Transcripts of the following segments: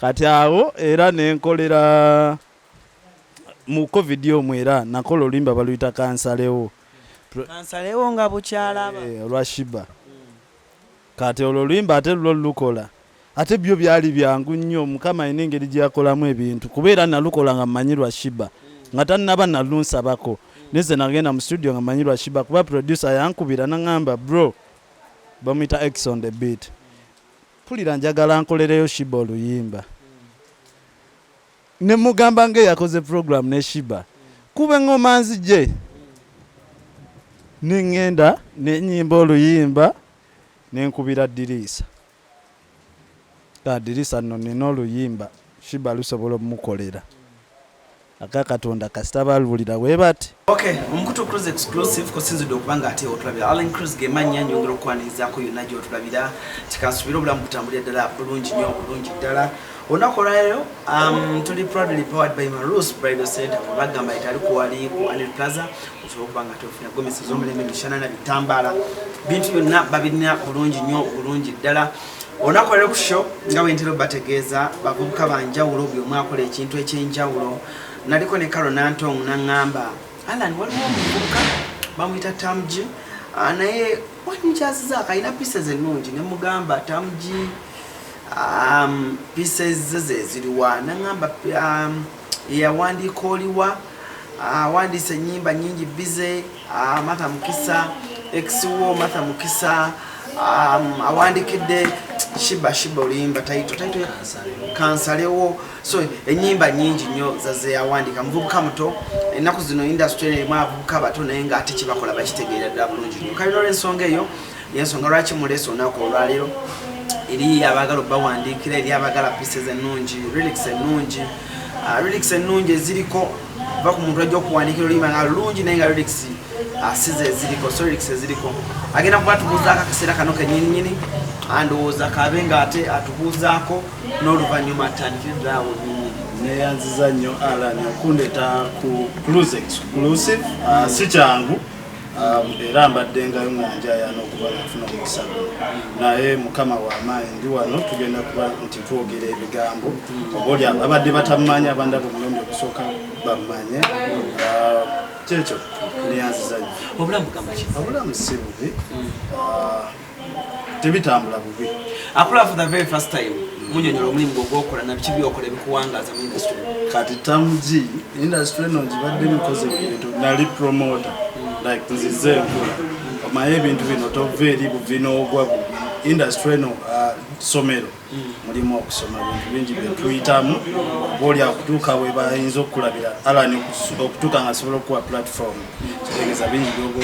kati awo era nenkolera mu covid omwe era nakola oluyimba baluyita Kansalewo nga bukyalaba olwa Sheebah. Kati oluyimba ate lukola ate byo byali byangu nnyo mukama ine engeri gyakolamu ebintu kubeera nalukola nga mmanyi lwa Sheebah nga tannaba nalunsabako neze nagenda mu studio nga mmanyi lwa Sheebah kuba producer yankubira nangamba bro bamuyita X on the beat pulira njagala nkolereyo Sheebah oluyimba ne mugamba nge yakoze program ne Sheebah kube ngoma nzije nengenda nenyimba oluyimba nenkubira dirisa dirisa nno nina oluyimba Sheebah lusobola omukolera akakatonda kasita balulira webati. Okay, omukutu CRUZ exclusive kosinzidde okubanga ate otulabira ALLANCRUZ gemanya nyongera okwanizaako yonna gyotulabira tikasubira obulamu butambulira ddala bulungi nnyo bulungi ddala olunaku olwaleero tuli proudly powered by Marus Bridal Center bagamba itali kuwali ku Anil Plaza osobola okubanga tofuna gomesi z'omulembe mishanana bitambala bintu byonna babirina bulungi nnyo bulungi ddala olunaku olwaleero ku show nga bwentera bategeeza bavubuka banjawulo buli omu akola ekintu ekyenjawulo naliko ne Karo Nantong nangamba Alan waliwo omuvubuka bamuyita Tamji naye wanyukyasiza akayina pieces ennungi ne mugamba Tamji pieces ze ziriwa nangamba yawandiika oliwa awandiise ennyimba nnyingi bize Mata Mukisa XCLUSIVE Mata Mukisa awandikidde Sheebah oluyimba taito Kansalewo so ennyimba nnyingi nnyo zaze yawandika muvubuka muto ennaku zino industry erimu abavubuka bato naye nga ate kibakola bakitegeera ddala bulungi nnyo kale olw'ensonga eyo yensonga lwaki muleese olunaku olwaleero eri abagala obawandiikira eri abagala pieces ennungi lyrics ennungi eziriko va ku muntu ajja okuwandiikira oluyimba nga lulungi naye nga lyrics asize eziriko so lyrics eziriko agenda kuba atubuuzaako akaseera kano kennyininyini andowooza kabe nga ate atubuuzaako n'oluvannyuma atandikire ddala awo nnyini neyanziza nnyo Alan okundeta ku CRUZ exclusive si kyangu era mbaddengayo nga njayana okuba nafuna omukisa naye mukama w'amaanyi ndi wano tugenda kuba nti twogera ebigambo obaoli abadde batamanya abandaba omulundi okusooka bamanye kyekyo neyanziza nnyo obulamu gamba ki obulamu si bubi tebitambula bubi akula for the very first time munyonyola omulimu gw'okola nabiki byokola ebikuwangaza mu industry kati Tamji industry eno ngibadde mikoze bintu nali promoter like nzize nkula omaye ebintu bino tova eri buvinoogwa industry eno somero mulimu okusoma bintu bingi byetuyitamu obaoli akutuuka we bayinza okukulabira Alan okutuuka nga asobola okuwa platform kitegeeza bingi byogo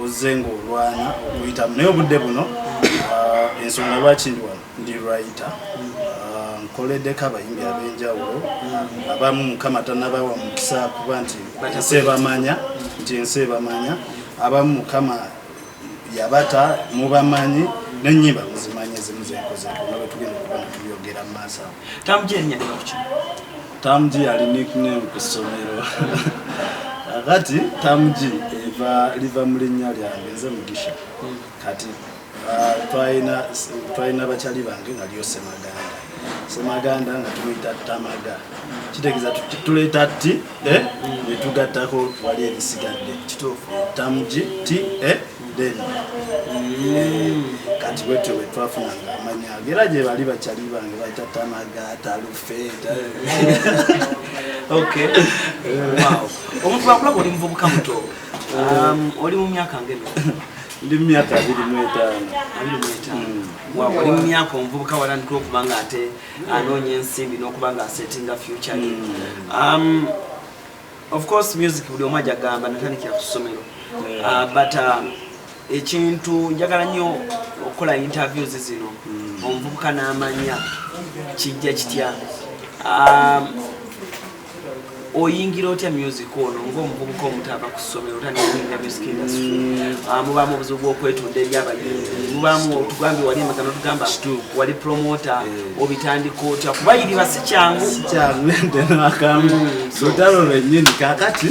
ozze ng'olwana okuyitamu naye obudde buno ensonga lwaki ndi wano ndi writer nkoleddeko abayimbi ab'enjawulo abamu mukama tannabawa mukisa kuba nti ensi ebamanya abamu mukama yabata mubamanyi n'ennyimba muzimanyi ezimu zenkozeeko nawe tugenda okuba tubyogera mu maaso awo Tamji erinnya lyakuki Tamji yali nickname ku ssomero kati Tamji liva mu linnya lyange nze Mugisha kati twalina bakyali bange nga lyo Semaganda nga tumuyita Tamaga kitegeeza tuleeta ti netugattako wali ebisigadde kituufu Tamji ti then kati bwetyo bwe twafunanga amanya era gye bali bakyali bange bayita Tamaga Talufeeta okay wow omuntu bakulaba oli muvubuka muto oli mu myaka ngeno ndi mu myaka 25 wow oli mu myaka omuvubuka walandika okuba nga ate anoonya ensimbi n'okuba nga asettinga future ye of course music buli omu ajagamba natandikira ku ssomero but ekintu njagala nnyo okukola interviews zino omuvubuka n'amanya kijja kitya oyingira otya music ono ng'omuvubuka omutava ku ssomero otandikira music industry mubaamu obuzibu bw'okwetunda eri abayimbi mubaamu otugambye wali emagana otugamba wali promoter obitandika otya kubayiriba si kyangu ndenakamu lutalo lwennyini kakati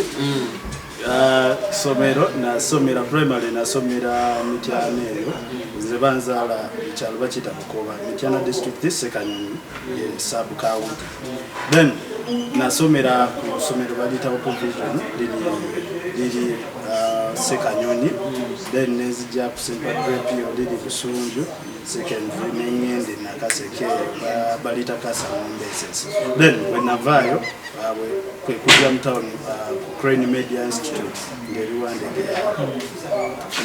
somero nasomera primary nasomera Mityana eyo zebanzala ekyalo bakita Bukoba Mityana district Sekanyonyi sub county. Then nasomera ku somero balitawo provision lili Sekanyonyi. Then nezija ku St. Patrick lili Busunju secondary n'engende Nakaseke balita Kasamondeses. Then when navayo kwe kujja mu town Crane Media Institute ngeriwandege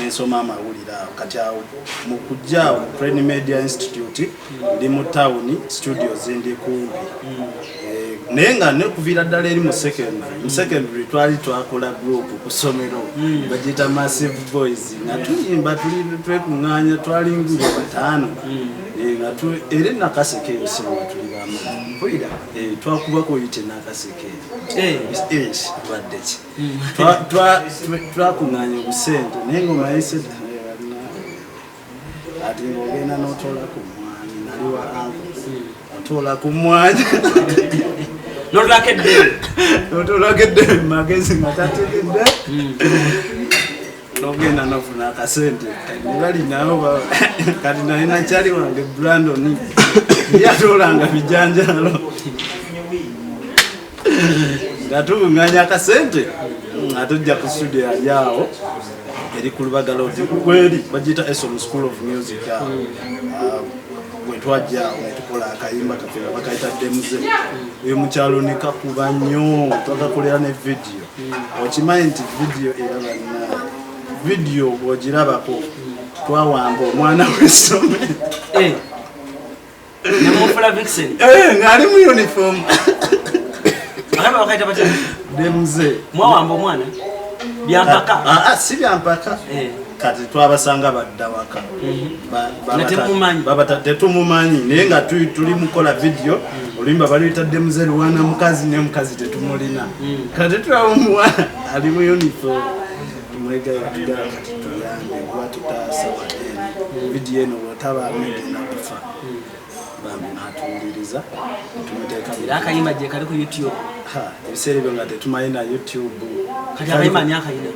nesoma amawulira kati awo mu kujja Crane Media Institute ndi mu town studios ndi kumbi naye nga nekuvira ddala eri mu secondary twali twakola group ku somero bagita Massive Boys nga tuyimba twekuŋŋaanya twali ngulo batano nga era Nakaseke eyo singa tuli bamu mpulira twakubako yite Nakaseke badde ki twakuŋŋaanya obusente naye ngoma yise ati ng'ogenda n'otoola ku mwanyi nali wa anko otoola ku mwanyi notolakedde magezi nga tategedde nogenda nofuna akasente ngali nayo kati naye nakyali wange Brandon yatolanga bijanjalo nga tukuŋŋaanya akasente atujja ku studio yajawo eri ku Lubagala kweri bagita Esom School of Music wetwajja netukola akayimba kafera bakayita Demuze uyo mukyalo nekakuba nnyo twakakolera ne video okimanyi nti video eraba na video bwogirabako twawamba omwana w'essomero namufula Vixen ng'ali mu uniform akaba bakayita batya Demuze mwawamba omwana byampaka si byampaka kati twabasanga badda waka tetumumanyi naye nga tuli mukola video olimba baliyita Demuze Luwana mukazi ne mukazi tetumulina kati tulawo omuwana ali mu uniform tumwegaya tugala kati tuyambe gwatutaasa wadeni video eno bwotaba amegenda kufa bambi natuwuliriza era akayimba gye kali ku YouTube ebiseera ebyo nga tetumanyi na YouTube kati akayimba ani akayina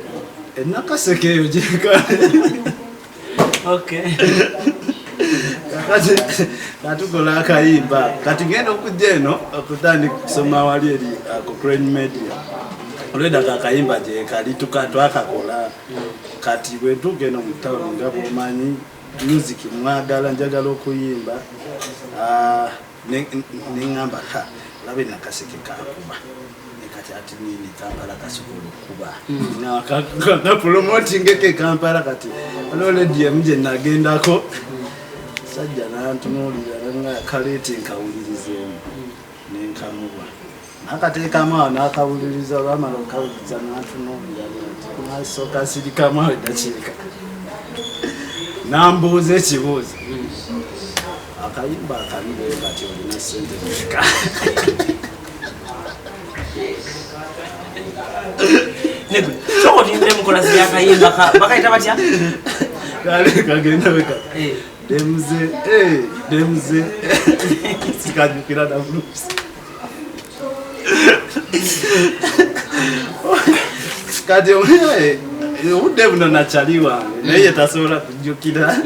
Nakaseke eyo gyeka okay katukola akayimba kati ngenda okujja eno okutandika kusoma wali eri ku Crane Media olwedaka akayimba gye kali twakakola kati bwetuuka eno mu town nga bwomanyi music mwagala njagala okuyimba neŋŋamba labe Nakaseke kakuba kati ati nini Kampala kasobola okuba na promoting ke Kampala kati olole DM gye nagendako sajja nantunuulira nga kaleti nkawulirizeemu nenkamuba nakateekamu awo nakawuliriza olwamala okawuliriza nantunuulira nasooka sirikamu awo eddakiika nambuuza ekibuuzo akayimba akalibeyo kati olina sente kika nego soko tindire mukola siya kayimba bakayita batya kale kagenda weka Demuze sikajukira na blues kati udde buno nakyali wange naye tasobola kujjukira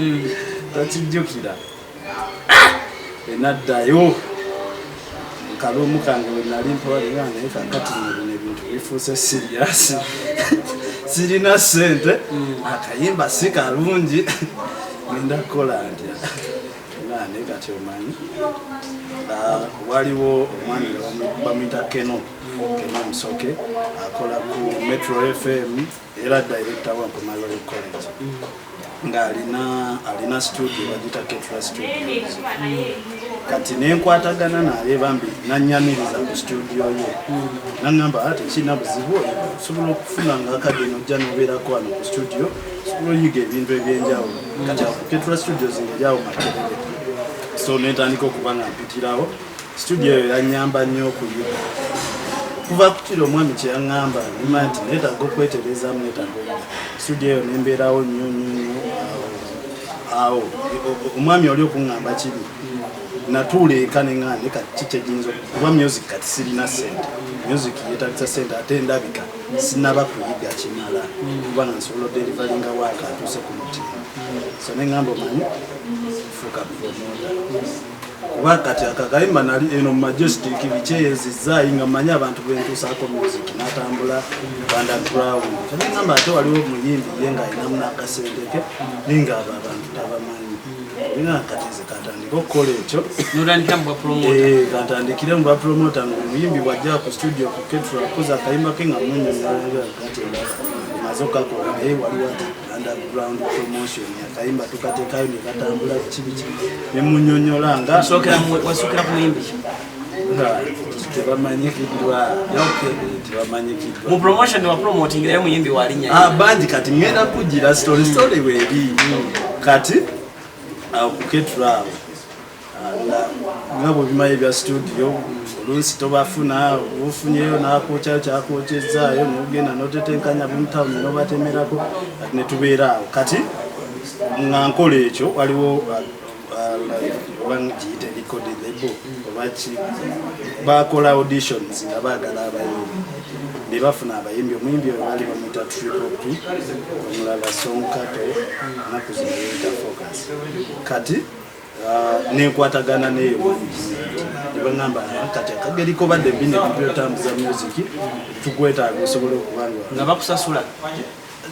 takijjukira enaddayo kalumu kange wenali mpawalira naye kakati nebintu bifuuse serious sirina sente akayimba si kalungi ngenda kukola ntya naye kati omanyi waliwo omwami bamwita Keno Musoke akola ku Metro FM era director wa Kansalewo College nga alina studio bagita CRUZ studios kati nenkwatagana naye bambi nanyamiriza ku studio ye nangamba ati kina buzibu osobola okufuna nga akadde nojja nobeerako wano ku studio osobola oyiga ebintu ebyenjawulo kati CRUZ studios ng'eryawo Makerere so netandika okuba nga mpitirawo studio eyo yanyamba nnyo okuyiga kuva ku kiro omwami kye yaŋŋamba nima nti neetaaga okweterezaamu neetaaga studio eyo nembeerawo nnyo awo omwami oli okuŋŋamba kiri natule kanengane kachiche jinzo kuba music kati sirina sente music yetagisa sente ate ndabika sinaba kuyiga kimala kuba nsobola deliveryinga waka atuse ku mutima so nengambo manyi fuka promoter kuba kati akakayimba nali eno majestic bicheyezizza inga manyi abantu bentusaako music natambula underground kati ngamba ate waliwo muyimbi yenga inamuna akasenteke ninga abantu tabamanyi ina katize katandika okukola ekyo notandika mbwa promoter katandikire mbwa promoter muyimbi wajja ku studio ku CRUZ akayimba ke nga munyonyola kati mazoka ko naye waliwo underground promotion akayimba tukatekayo ne katambula kibiki ne munyonyola nga wasokera ku muyimbi tebamanyikidwa tebamanyikidwa mu promotion wa promoting leo muyimbi walinya banji kati ngenda kugira story webi kati ku CRUZ ngabo bimaye bya studio olunsi tobafuna ofunyeyo nakocha kyakochezaayo nogenda notetenkanya bumtown nobatemerako ne tubeera kati ngankola ekyo waliwo bangiyite recording label obachi bakola auditions nga baagala abayimbi ne bafuna abayimbi omuyimbi bali bamuyita Triple omulala Sonkato nakuzimenta focus kati nenkwatagana neyo nibangamba kati akageriko badde bine byotambuza music tukwetaaga osobola okubanga nga bakusasula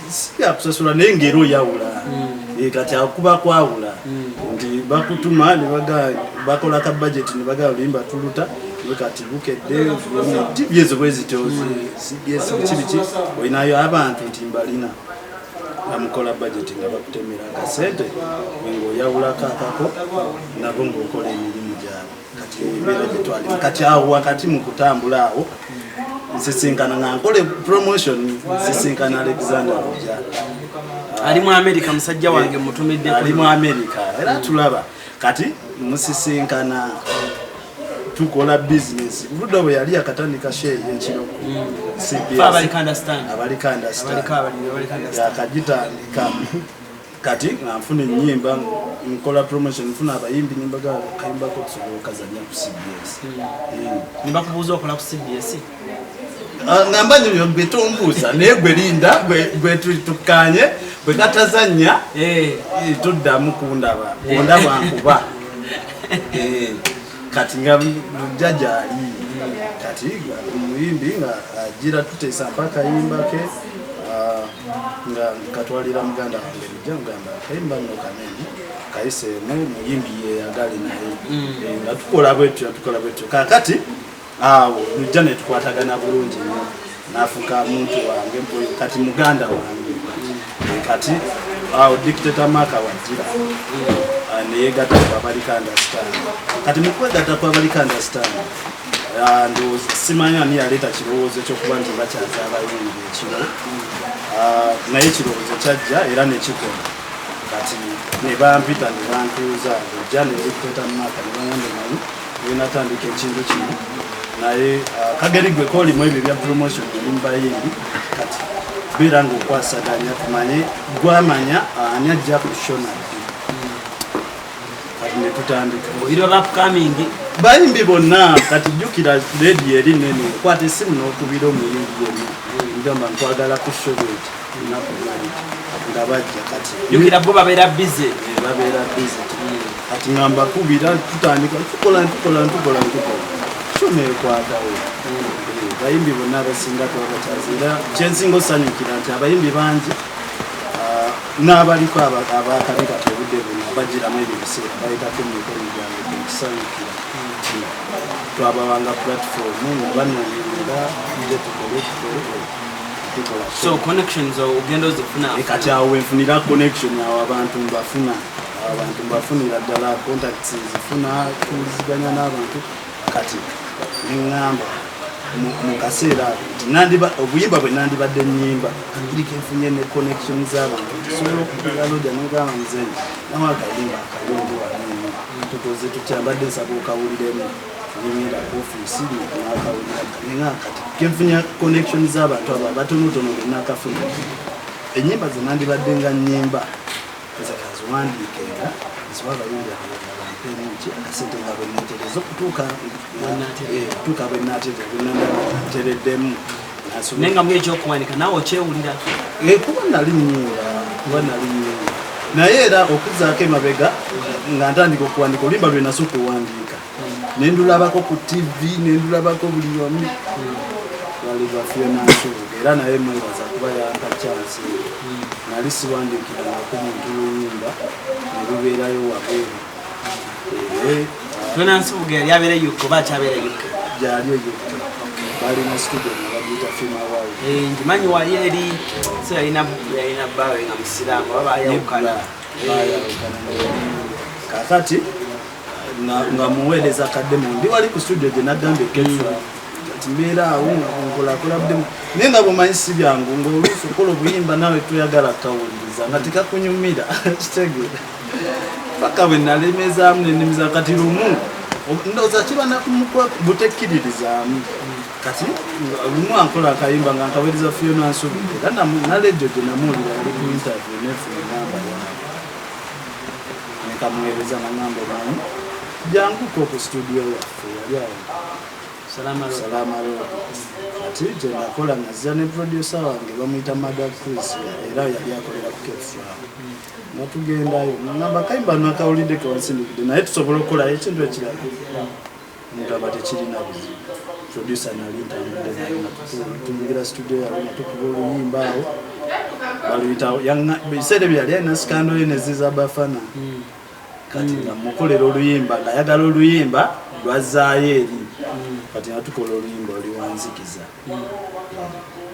siya kusasula nengero yawula kati akuba kwawula nti bakutuma bakola ka budget nibaga olimba tuluta kati bukedde tibyezo bwezitozi CBS kibiki oyinayo abantu nti mbalina amukola budget nga bakutemera akasente ngo yawula kakako nabo ngokola emirimu gyabo kati ebera gyetwali kati awo wakati mu kutambula awo nsisinkana nga nkole promotion nsisinkana Alexander Oja ali mu America musajja wange mutumidde ali mu America era tulaba kati musisinkana tukola business budo bwe yali akatandika share y'ekiro CBS abali understand yakagitandika kati nfuna ennyimba nkola promotion nfuna abayimbi nimbaga kayimba ko kusoboka zanya ku CBS nibakubuza okola ku CBS ngamba nyo betombuza naye gwe linda gwe tukanye gwe katazanya tuddamu kundaba ondaba nkuba kati nga jaja ali kati muyimbi nga ajira tutesa mpaka yimbake nga katwalira muganda wange njangamba kayimba no kanene kaise muyimbi ye agali naye nga tukola bwetu kakati awo njane tukwatagana bulungi nafuka muntu wange mpoyo kati muganda wange kati awo dictator maka wajira naye gata kwa understand kati mukwegata kwa understand ndo simanya ni aleta kirowoozo ekyokuba nti bakyaza abayimbi ekiro naye kirowoozo kyajja era nekikola kati ne bampita ne bantuuza ojja ne dictator maka ne baŋambe naye wenatandika ekintu kino naye kageri gwe kolimu ebyo bya promotion elimbayimbi kati beera ng'okwasaganya tumanye gwamanya ani ajja kushona kati ne tutandika iro upcoming bayimbi bonna kati jjukira radio eri nene kwata essimu n'okubira omuyimbi gonna ngamba nkwagala kushobeti nga bajja kati jjukira bo babeera busy kati ngamba kubira tutandika tukola shonekwatawo bayimbi bonna abasinga twabakyazira kyensinga osanyukira nti abayimbi bangi n'abaliko abakali kati obudde buno abagiramu ebyo biseera bayitako emikono gyange tekisanyukira twabawanga platform nga banoonyerera nje tukole so connections ogenda ozifuna kati awo wenfunira connection awo abantu mbafunira ddala contacts zifuna kuziganya n'abantu kati ngamba mu kaseera obuyimba bwe nandibadde nnyimba kiriko enfunye ne connection z'abantu tusobola okugira loja nogamba nzeni nawe akayimba akalungi wanini tukoze tukyambadde nsaba okawuliremu nyimira ku ofiisi nakawulira kati kenfunya connection z'abantu abo abatonotono benakafuna ennyimba ze nandibadde nga nnyimba ezakaziwandiikenga ziwa abayimbi abalala penki akasente nga bwe natereeza okutuuka bwe natereddemu naye nga mu ekyokuwanika naawe okyewulira kuba nali nnyimba naye era okuzaako emabega nga ntandika okuwandika oluyimba lwe nasooka okuwandiika nendulabako ku TV nendulabako buli wamu wali lwafiyo nansubuga era naye mwebaza kuba yampa chansi nali siwandiikirangako muntu luyimba nelubeerayo wabweru tonansubuga yali abeera yuko oba akyabeera yuko gyaliyo yuko balina studio nabagiyita film award njimanyi wali eri so yalina bbawe nga musiraamu oba bayawukana kakati nga muweereza kaddemu ndi wali ku studio gye nagambe kefa kati mbeera awo nkolakola buddemu naye nga bwomanyi si byangu ngaoluusi okola obuyimba nawe toyagala kawuliriza nga tekakunyumira kitegeera paka bwe nalemezaamu nenemiza kati lumu ndowooza kiba butekkiririzaamu kati lumu ankola akayimba nga nkaweereza Fiona Nsubire era na ledio gye namuwulira yali ku interview nefuna namba yawe nekamuweereza nangamba omanyi janguko ku studio yaffe yali awo Salama Road kati gye nakola nazira ne producer wange bamuyita Mada CRUZ era yali akolera ku kefa natugendayo nangamba akayimba nakawulidde kewansindikidde naye tusobola okukolayo ekintu ekirala mugamba tekirina buzibu producer nali ntambudde studio yawe natukuba oluyimba awo baluyitawo biseera ebyo yali alina sikando ye neziza bafana kati nga mukolera oluyimba ngayagala oluyimba lwazaayo eri kati natukola oluyimba oliwanzikiza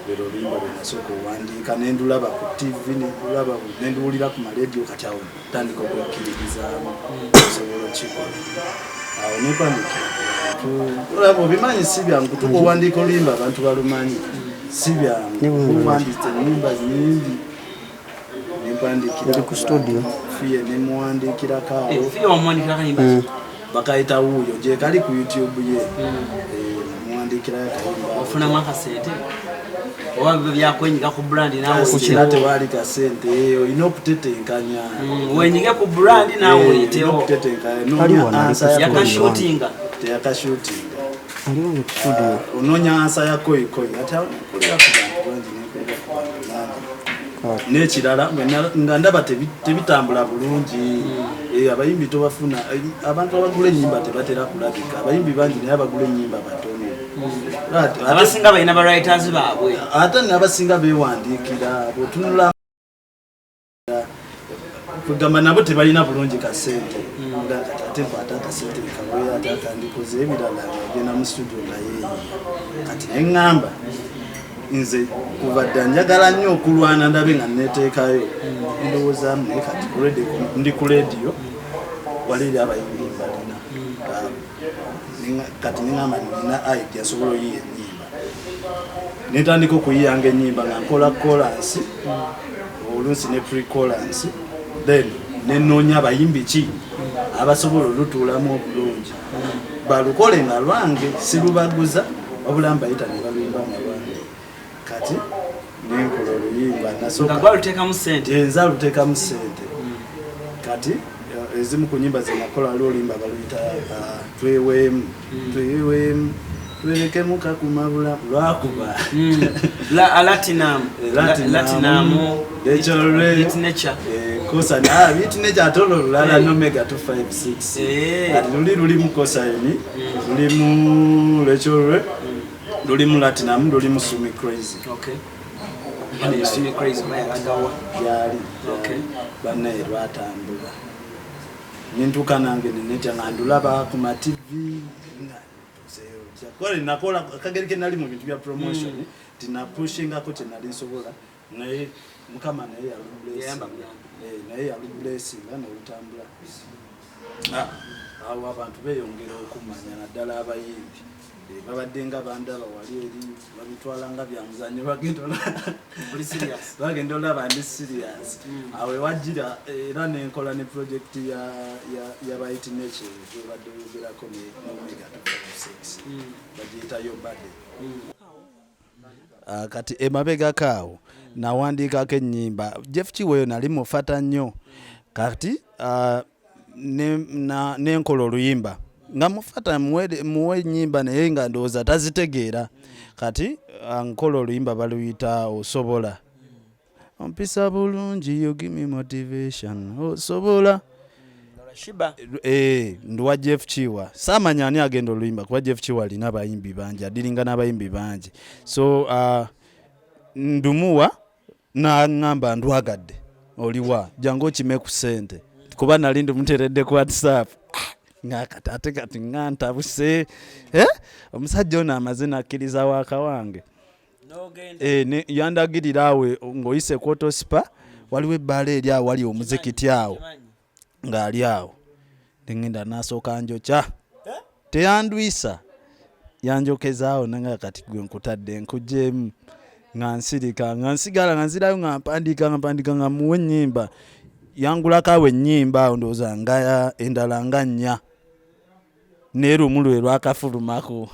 lero oluyimba lwenasooka owandiika nendulaba ku TV nenduwulira ku maledio kati awo tandika okwekkiririzaamu osobola okikola awo nekwandikira obimanyi si byangu kutuka owandiika oluyimba abantu balumanyi si byangu owanditse ennyimba nyingi nekwandikira ku studio fiye nemuwandiikirako awo bakayita wuuyo gye kali ku YouTube ye nemuwandiikirayo akayimba ofunamu akasente oba byakwenyiga ku brand nawe kukira tewali kasente olina okutetenkanya wenyige ku brand nawe oyitewo yakashutinga teyakashutinga ononya ansa ya koyikoyi ate akolera ku bantu bangi nekolera ku bantu bangi n'ekirala nga ndaba tebitambula bulungi abayimbi tobafuna abantu abagula ennyimba tebatera kulabika abayimbi bangi naye abagula ennyimba batono abasinga balina ba writers baabwe ate n'abasinga beewandiikira bwotunula kugamba nabo tebalina bulungi kasente ate nkwata akasente kaweera ate akandikoze ebirala agenda mu studio naye kati neŋŋamba nze kuva dda njagala nnyo okulwana ndabe nga neteekayo ndowoozamu naye kati ndi ku rediyo waliiri abayimbi balina kati neŋŋamba nina idea asobola oyiya ennyimba netandika okuyiyanga ennyimba nga nkola kolansi oluusi ne pre-kolansi then nenoonya abayimbi ki abasobola olutuulamu obulungi balukole nga lwange silubaguza wabula mbayita ne baluyimba nga lwange kati nenkola oluyimba nza luteekamu ssente kati ezimu ku nnyimba zenakola lwolimba baluyita tweweemu twerekemu kakumabula lwakuba kosa na bitinature atolo lulala nomega 256 ati lulimu kosaini lulimu lechorwe lulimu latinum lulimu sumi crazy yali banaye lwatambula nintuka nange nenetya ngandulaba ku ma TV nakola akagerike nali mu bintu bya promotion tina pushingako kyenali nsobola naye mukama naye yalublessinga nolutambula awo abantu beyongera okumanya naddala abayimbi babadde nga bandaba wali eri babitwala nga byamuzanyo bagenda olaba ndi serious awo ewajjira era nenkola ne project yabayitinature gebadde bogerako nomega 256 bagiyitayo bade kati emabegako awo nawandiikako ennyimba Jeff Kiweyo nali mufata nnyo kati nenkola oluyimba nga mufata muwe nyimba naye nga ndowooza tazitegeera kati nkola oluyimba baluyita osobola ompisa bulungi you give me motivation osobola Sheebah nduwa Jeff Chiwa samanya ani agenda oluyimba kuba Jeff Chiwa alina abayimbi bangi adiringa n'abayimbi bangi so ndumuwa n'angamba ndwagadde oliwa jangu okime ku ssente kuba nali ndumuteredde ku WhatsApp ngakatate kati ngantabuse omusajja ono amaze nakkiriza waaka wange yandagirira awe ng'oyise ku Autospa waliwo ebbaala eri awo wali omuzikiti awo ng'ali awo ngenda nasooka njokya teyandwisa yanjokezaawo nanga kati gwe nkutadde nkugjeemu nga nsirika nga nsigala nga nzirayo nga mpandiika nga muwe ennyimba yangulako awo ennyimba awo ndowooza nga endala nga 4 naye lumu lwe lwakafulumako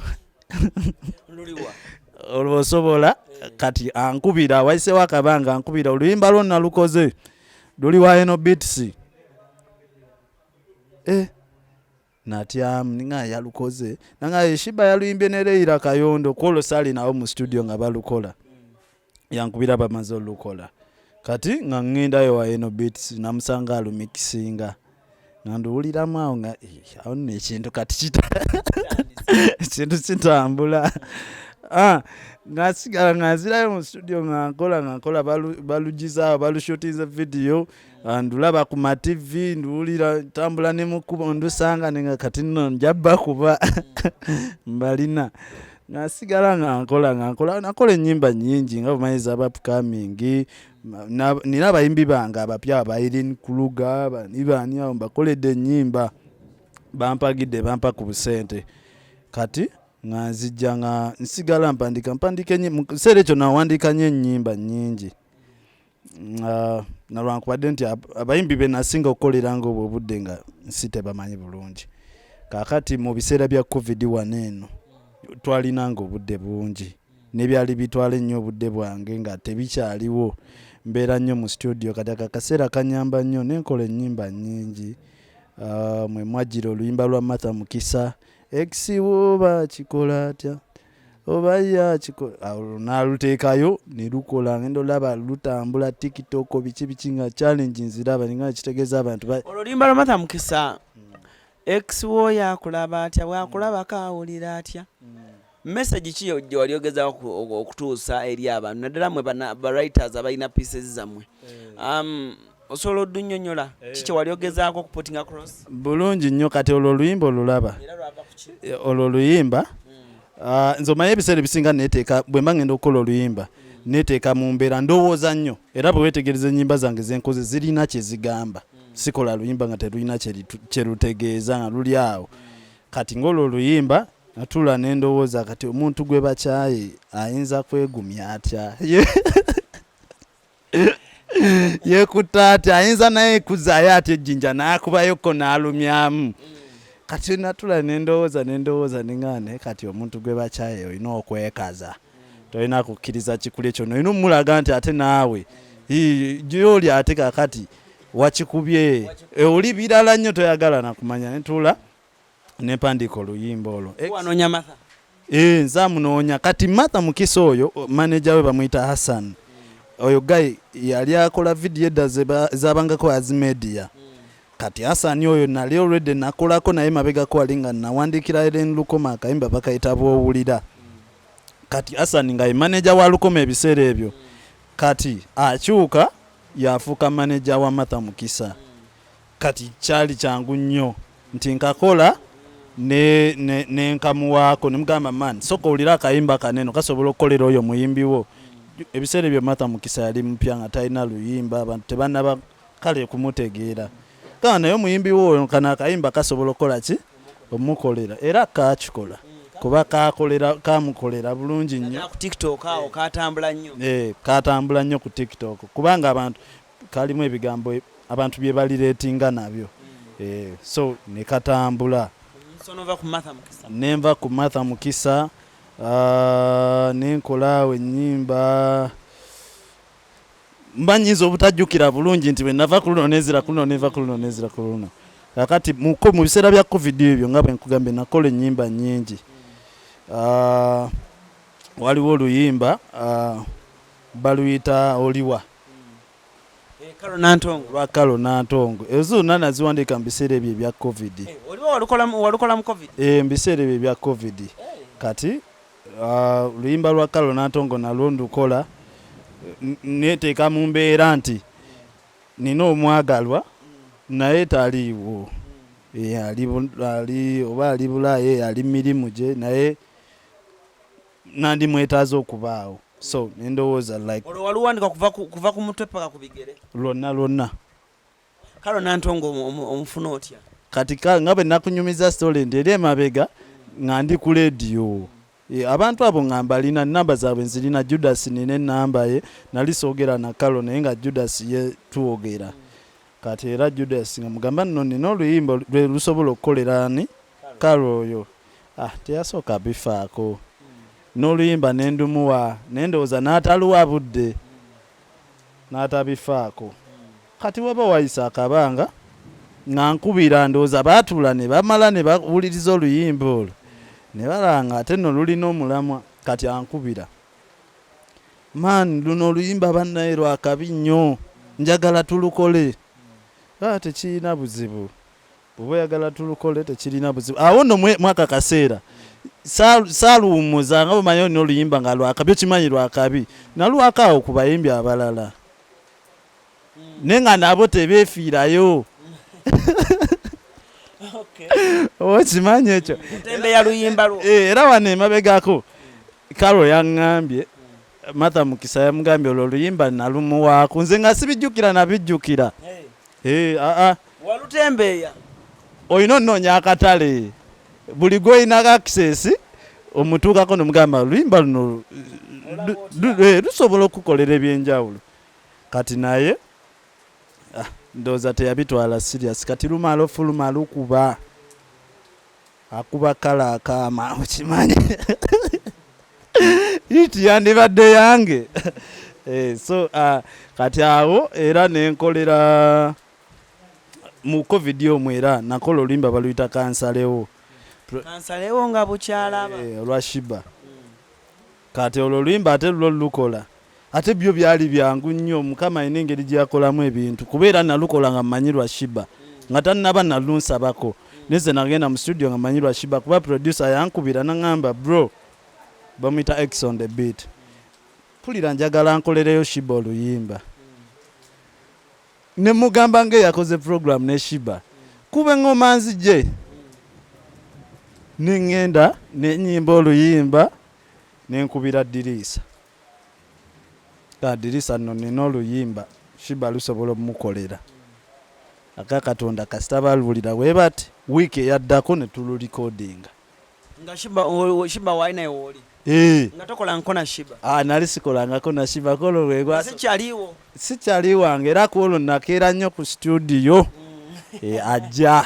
olwo osobola kati ankubira wayisewo akabanga ankubira oluyimba lwonna lukoze luli wa eno beats natyamu ninga yalukoze nanga Sheebah yaluyimbye ne Leila Kayondo kwolwo sali nawo mu studio nga balukola yankubira bamaze olukola kati nga ngendayo wa eno beats namusanga alumikisinga nanduwuliramu awo nga awo nekintu kati ekintu kitambula ngasigala ngazirayo mu studio nga nkola balugizaawo balushutinze video ndulaba ku ma TV nduwulira tambula ne mukubo ndusanga nenga kati nno njabba kuba mbalina ngasigala nga nkola nakola ennyimba nnyingi nga bumanyiza upcoming nina abayimbi bange abapya abayirine kuluga banibani awo mbakoledde ennyimba bampagidde bampa ku busente kati nga nzijja nga nsigala mpandika mu kiseera ekyo nawandika nnyo ennyimba nnyingi nalwankubadde nti abayimbi be nasinga okukolera nga obwo obudde nga nsi tebamanyi bulungi kaakati mu biseera bya COVID-1 eno twalinanga obudde bungi n'ebyali bitwala ennyo obudde bwange nga tebikyaliwo mbeera nnyo mu studio kati akaseera kanyamba nnyo nenkola ennyimba nnyingi mwe mwajjira oluyimba lwa Martha Mukisa ekiwoba kikola atya oba yakikola naluteekayo ne lukola ngenda olaba lutambula TikTok biki nga challenge nziraba ninga kitegeeza abantu oluyimba lwa Martha Mukisa ekiwo yakulaba atya bwakulaba kawulira atya message ki gye wali ogezaako okutuusa eri abantu naddala mwe ba writers abalina pieces zammwe osobola odunnyonnyola kiki wali ogezaako okuputinga across bulungi nnyo kati olwo oluyimba olulaba olwo oluyimba nze omanyi ebiseera ebisinga neeteeka bwe mba ngenda okukola oluyimba neeteeka mu mbeera ndowooza nnyo era bwe weetegereza ennyimba zange zenkoze zirina kye zigamba sikola luyimba nga terulina kye lutegeeza nga luli awo kati ng'olwo oluyimba natula n'endowooza kati omuntu gwe bakyaye ayinza kwegumya atya yekutta atya ayinza naye kuzaayo atya ejjinja n'akubayoko n'alumyamu kati natula n'endowooza ningane kati omuntu gwe bakyaye olina okwekaza tolina kukkiriza kikuli ekyo olina omulaga nti ate naawe gyoli ate kakati wakikubye oli birala nnyo toyagala nakumanya netula nepandika oluyimba olwo wanoonya Martha nza munoonya kati Martha Mukisa oyo manager we bamuyita Hassan oyo guy yali akola video edda zabangako Azimedia kati Hassan oyo nali already nakolako naye mabegako alinga nawandikira Ellen Lukoma akayimba bakayita bwowulira kati Hassan nga manager wa Lukoma ebiseera ebyo kati akyuka yafuuka manager wa Martha Mukisa kati kyali kyangu nnyo nti nkakola ne nkamuwaako nemugamba man soka olira akayimba kaneno kasobola okukolera oyo muyimbi wo ebiseera ebyo Martha Mukisa yali mpya nga talina luyimba abantu tebannaba kale kumutegeera kana naye omuyimbi wo kana akayimba kasobola okukola ki omukolera era kakikola kuba kamukolera bulungi nnyo ku TikTok awo katambula nnyo katambula nnyo ku TikTok kubanga abantu kalimu ebigambo abantu bye balireetinga nabyo so ne katambula nenva ku Martha Mukisa nenkola ennyimba mbanyiza obutajjukira bulungi nti bwe nava ku luno nezira ku luno neva ku luno nezira ku luno kakati mu biseera bya covid ebyo nga bwe nkugambe nakola ennyimba nnyingi. Waliwo oluyimba baluyita oliwa lwa Kalo Nantongo. Ezo zonna naziwandiika mu biseera ebyo ebya covid. Oliwa walukola mu covid? Mu biseera ebyo ebya covid. Kati oluyimba lwa Kalo Nantongo nalwo ndukola neteeka mu mbeera nti nina omwagalwa naye taliiwo. Oba ali Bulaaya ali mirimu gye naye nandi mwetaaza okubaawo. So ndowooza like waluwandika kuva ku mutwe paka ku bigere lonna. Kalo Nantongo omufuna otya? Kati nga bwe nakunyumiza story ndi eri emabega nga ndi ku radio. Abantu abo ngamba alina namba zaabwe nzirina. Judas nina namba ye nali soogera na Kalo naye nga Judas ye tuwogera. Kati era Judas nga mugamba nno nina oluyimba lwe lusobola okukolera ani Kalo oyo. Teyasooka bifaako. N'oluyimba nendumuwa nendowooza n'ataluwa budde n'atabifaako. Kati waba wayisa akabanga nga nkubira ndowooza baatuula ne bamala ne bawuliriza oluyimba olwo ne balanga ate nno lulina omulamwa. Kati ankubira, man luno oluyimba bannaye lwakabi nnyo njagala tulukole. Tekirina buzibu, bw'oba oyagala tulukole tekirina buzibu. Awo nno mwaka kaseera saaluwummuza nga bwemanyi n'oluyimba nga lwakabi okimanyi lwakabi nalwakaawo ku bayimbi abalala naye nga nabo tebeefiirayo. Okimanyi ekyo era wano emabegako Kalo yaŋŋambye, Martha Mukisa yamugambye olwo oluyimba nalumuwaako nze nga sibijjukira nabijjukira. Walutembeeya olina onnoonya akatale buli gw'olina access omutuukako nomugamba oluyimba luno lusobola okukolera ebyenjawulo. Kati naye ndowooza teyabitwala serious. Kati lumala ofuluma lukuba akuba Kalo akaama okimanyi iti yandibadde yange. So kati awo era nenkolera mu covid omwo era nakola oluyimba baluyita Kansalewo nga bukyalaba olwa Sheebah. Kati olwo oluyimba ate lukola ate byo byali byangu nnyo. Mukama alina engeri gye yakolamu ebintu kubeera nalukola nga mmanyi lwa Sheebah nga tannaba nalunsabako. Neze nagenda mu studio nga mmanyi lwa Sheebah kuba producer yankubira naŋŋamba bro bamuyita X on the beat, pulira njagala nkolereyo Sheebah oluyimba. Ne mugamba yakoze program ne Sheebah kuba engoma nzije nengenda nenyimba oluyimba nenkubira Dirisa. Dirisa nno nina oluyimba Sheebah lusobola omukolera aka Katonda kasita balulira we bati wiiki eyaddako ne tululikodinga nga Sheebah waina woli nga tokola nkona Sheebah. Nali sikolangako na Sheebah kolo lwegwa sikyaliwo wange era kuolwo nakeera nnyo ku studio. Ajja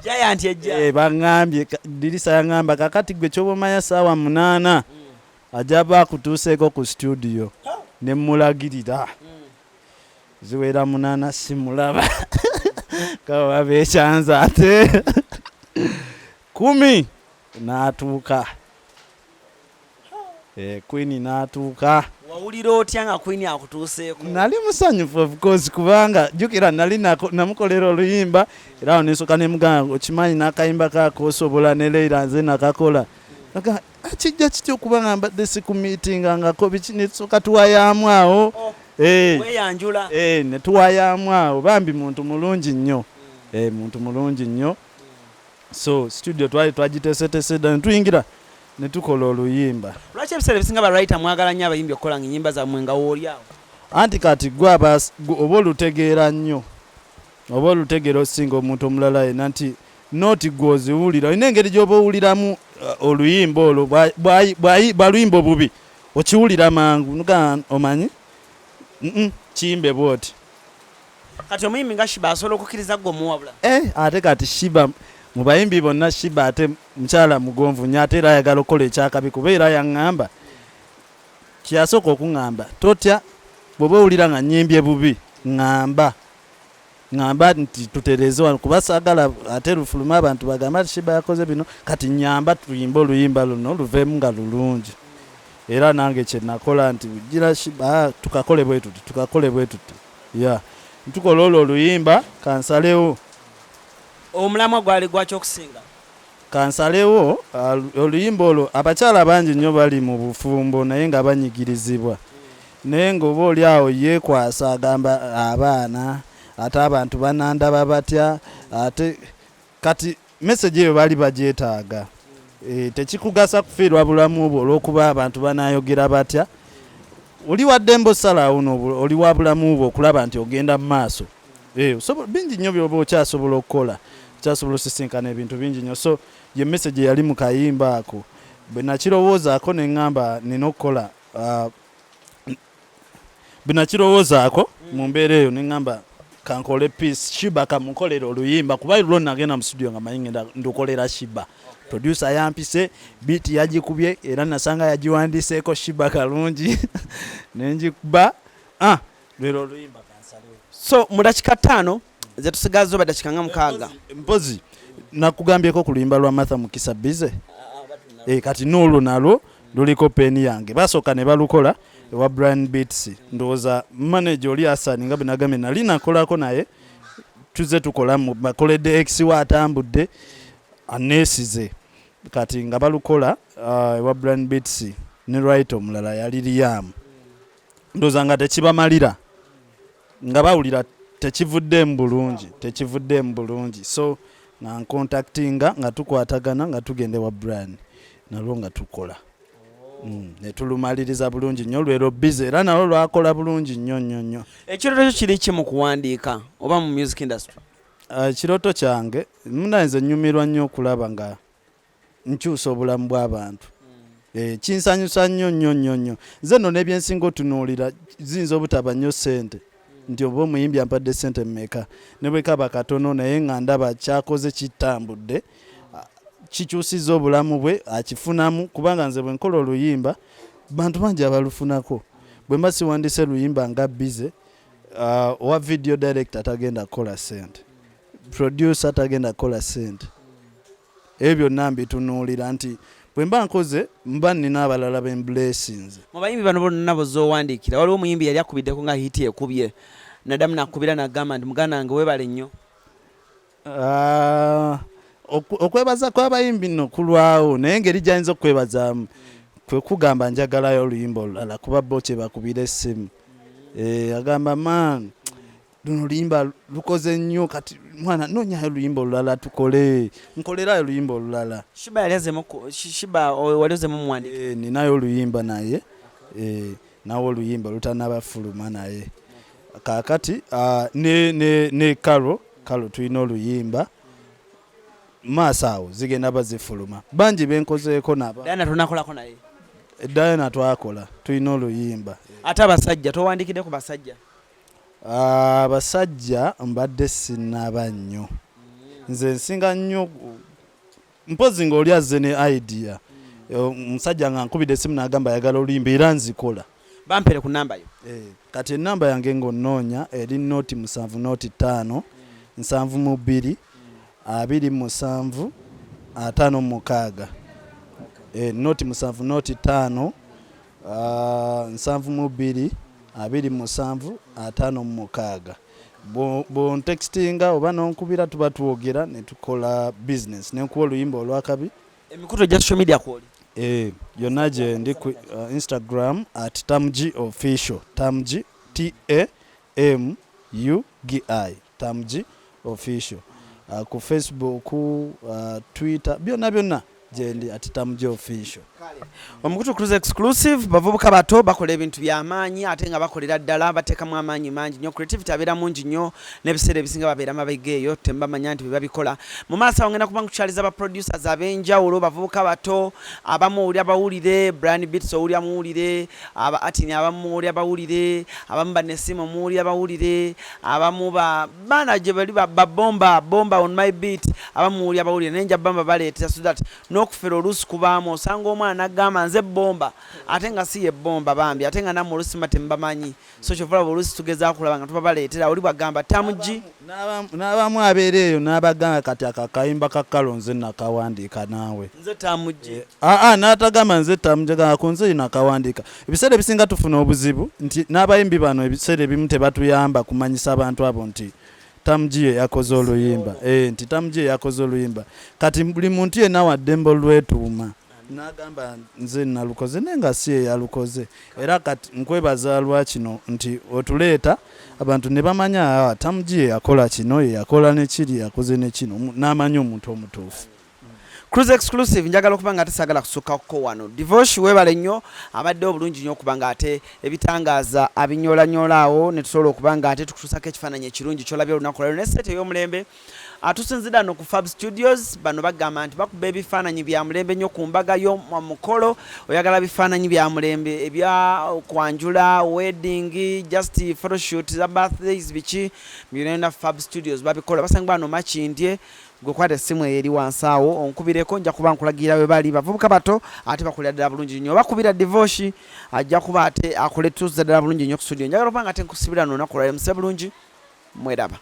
Giant ejja baŋŋambye Dirisa yaŋŋamba kakati gwe kyobomanya ssaawa 8 ajja bakutuuseeko ku studio ne mulagirira ziwera 8 simulaba kawa beekyanza ate 10 n'atuuka. Queen n'atuuka. Wawulira otya nga Queen akutuuseeko? Nali musanyufu of course kubanga jjukira nali namukolera oluyimba era awo nesooka nemugamba okimanyi n'akayimba kaako osobola ne Leila nze nakakola. Kijja kitya okuba nga mbadde sikumiitingangako biki nesooka tuwayaamu awo. Weyanjula. Ne tuwayaamu awo bambi muntu mulungi nnyo. Muntu mulungi nnyo. So studio twali twagiteeseteese dda ne tuyingira ne tukola oluyimba. Lwaki ebiseera ebisinga ba-writer mwagala nnyo abayimbi okukola ennyimba zammwe nga wooli awo? Anti kati gwe oba olutegeera nnyo oba olutegeera osinga omuntu omulala yenna nti noti gwe oziwulira olina engeri gy'oba owuliramu oluyimba olwo baluyimba bubi okiwulira mangu nuga omanyi kiyimbe bwoti. Kati omuyimbi nga Sheebah asobola okukkiriza gwe omuwabula? Ate kati Sheebah mu bayimbi bonna Sheebah ate mukyala mugonvu nnyo ate era ayagala okukola ekyakabi kuba era yaŋŋamba kyasooka okuŋŋamba totya bw'oba owulira nga nnyimbye bubi ŋŋamba ngamba nti tutereze wano kuba saagala ate lufuluma abantu bagamba Sheebah yakoze bino kati nyamba tuyimba oluyimba luno luveemu nga lulungi era nange kye nakola nti gira Sheebah tukakole bwe tuti ntukola olwo oluyimba Kansalewo omulamwa gwali gwaki okusinga Kansalewo oluyimba olwo abakyala bangi nnyo bali mu bufumbo naye nga banyigirizibwa naye ng'oba oli awo yeekwasa agamba abaana ate abantu banandaba batya ate kati message eyo bali bagyetaaga tekikugasa kufiirwa bulamu bwo olw'okuba abantu banayogera batya oli waddembe osalawo oli wa bulamu bwo okulaba nti ogenda mu maaso bingi nnyo byoba okyasobola okukola okyasobola osisinkana ebintu bingi nnyo so ye message yali mu kayimba ako bwe nakirowoozaako ne ŋŋamba nina okukola bwe nakirowoozaako mu mbeera eyo ne ŋŋamba kankole peace Sheebah kamukolera oluyimba kuba lulo nagenda mu studio nga manyi ngenda ndukolera Sheebah producer yampise beat yagikubye era nasanga yagiwandiseeko Sheebah kalungi nenjikuba lero oluyimba Kansalewo so mu dakika 5 ze tusigazo ba dakika nga 6 mpozi nakugambyeko ku luyimba lwa Martha Mukisa bize kati n'olwo nalwo luliko peni yange basooka ne balukola ewa Brian Beats ndowooza manager oli Asani nga benagambe nali nakolako naye tuze tukola mu bakoledde X atambudde anesize kati nga balukola ewa Brian Beats ne right omulala yali Liam ndowooza nga tekibamalira nga bawulira tekivudde mu bulungi so nga ncontactinga nga tukwatagana nga tugende wa Brian nalwo nga tukola netulumaliriza bulungi nnyo lwero bize era nalwo lwakola bulungi nnyo ekirooto kiri ki mu kuwandiika oba mu music industry ekirooto kyange munayinza nnyumirwa nnyo okulaba nga nkyusa obulamu bw'abantu kinsanyusa nnyo nze nno n'ebyensinga otunuulira ziyinza obutaba nnyo ssente nti oba omuyimbi ampadde ssente mmeka ne bwe kaba katono naye nga ndaba kyakoze kitambudde kikyusizza obulamu bwe akifunamu kubanga nze bwe nkola oluyimba bantu bangi abalufunako bwe mba siwandise luyimba nga bize owa video director tagenda kukola ssente producer tagenda kukola ssente ebyo byonna mbitunuulira nti bwe mba nkoze mba nina abalala blessings mu bayimbi bano bonna bozoowandiikira waliwo omuyimbi yali akubiddeko nga hiti ekubye nadamu nakubira nagamba nti muganda wange weebale nnyo okwebaza kw'abayimbi nno kulwawo naye engeri gyayinza okwebazaamu kwe kugamba njagalayo oluyimba olulala kuba bo kye bakubira essimu agamba man luno oluyimba lukoze nnyo kati mwana noonyayo oluyimba olulala tukole nkolerayo oluyimba olulala Sheebah waliozemu muwandiika ninayo oluyimba naye nawe oluyimba lutanabafuluma naye kakati ne kalo tulina oluyimba maaso awo zigenda bazifuluma bangi benkozeeko naba Diana tunakolako naye Diana twakola tulina oluyimba ate abasajja towandikidde ku basajja abasajja mbadde sinaba nnyo nze nsinga nnyo mpozi ng'oli azze ne idea omusajja nga nkubidde essimu n'agamba ayagala oluyimba era nzikola bampere ku namba yo kati enamba yange ng'onnoonya eri noti 7 noti 5 7 2 27 56 noti 7 noti 5 7 2 27 bontextinga oba nonkubira tuba tuwogera ne tukola business nenkuwa oluyimba olwakabi emikuto gya social media kwoli yonna gye ndi ku Instagram @tamgi official tamgi TAMUGI tamgi official ku Facebook Twitter byonna gyendi @tamgi official omukutu CRUZ exclusive bavubuka bato bakola ebintu by'amaanyi ate nga bakolera ddala bateekamu amaanyi mangi nnyo creativity abeera mungi nnyo n'ebiseera ebisinga babeera mabegeeyo tembamanya nti bwe babikola mu maaso awo ngenda kuba nkukyaliza ba producers ab'enjawulo bavubuka bato abamu owulira bawulire Brian Beats owulira muwulire aba atini abamu owulira bawulire abamu banesimu muwulira bawulire abamu baana gye bali babomba on my beat abamu owulira bawulire nenja bamba baleetera so that n'okufera oluusi kubaamu osanga omwana n'agamba nze bomba ate nga si ye bomba bambi ate nga nammwe oluusi tembamanyi so kyova olaba oluusi tugezaako kulaba nga tubabaleetera oli bwagamba tamugi n'abamu abeera eyo n'abagamba kati akakayimba ka kalo nze nakawandiika naawe nze tamugi n'atagamba nze tamugi agamba ku nze nakawandiika ebiseera ebisinga tufuna obuzibu nti n'abayimbi bano ebiseera ebimu tebatuyamba kumanyisa abantu abo nti tamugi ye yakoze oluyimba nti tamugi ye yakoze oluyimba kati buli muntu yenna wa ddembe olwetuuma n'agamba nze nalukoze naye nga si ye yalukoze era kati nkwebaza lwa kino nti otuleeta abantu ne bamanya tamugi ye yakola kino ye yakola nekiri yakoze nekino n'amanya omuntu omutuufu CRUZ exclusive njagala okuba nga tesagala kusukako wano divorce webale nnyo abadde obulungi nnyo okuba nga ate ebitangaaza abinyoolanyoola ne tusobola okuba nga ate tukutusako ekifaananyi ekirungi kyolabye olunaku lwaleero ne sente ey'omulembe atusinzira no ku Fab Studios bano bagamba nti bakuba ebifaananyi bya mulembe nnyo ku mbaga y'omukolo oyagala bifaananyi bya mulembe ebya kwanjula wedding just photoshoot za birthdays biki byonna Fab Studios babikola basanga bano makindye gwe kwata essimu eri wansi awo onkubireko nja kuba nkulagira we bali bavubuka bato ate bakulira ddala bulungi nnyo bakubira divorce ajja kuba ate akole tuzza ddala bulungi nnyo ku studio njagala okuba nga ate nkusibira no naku lwaleero muse bulungi mweraba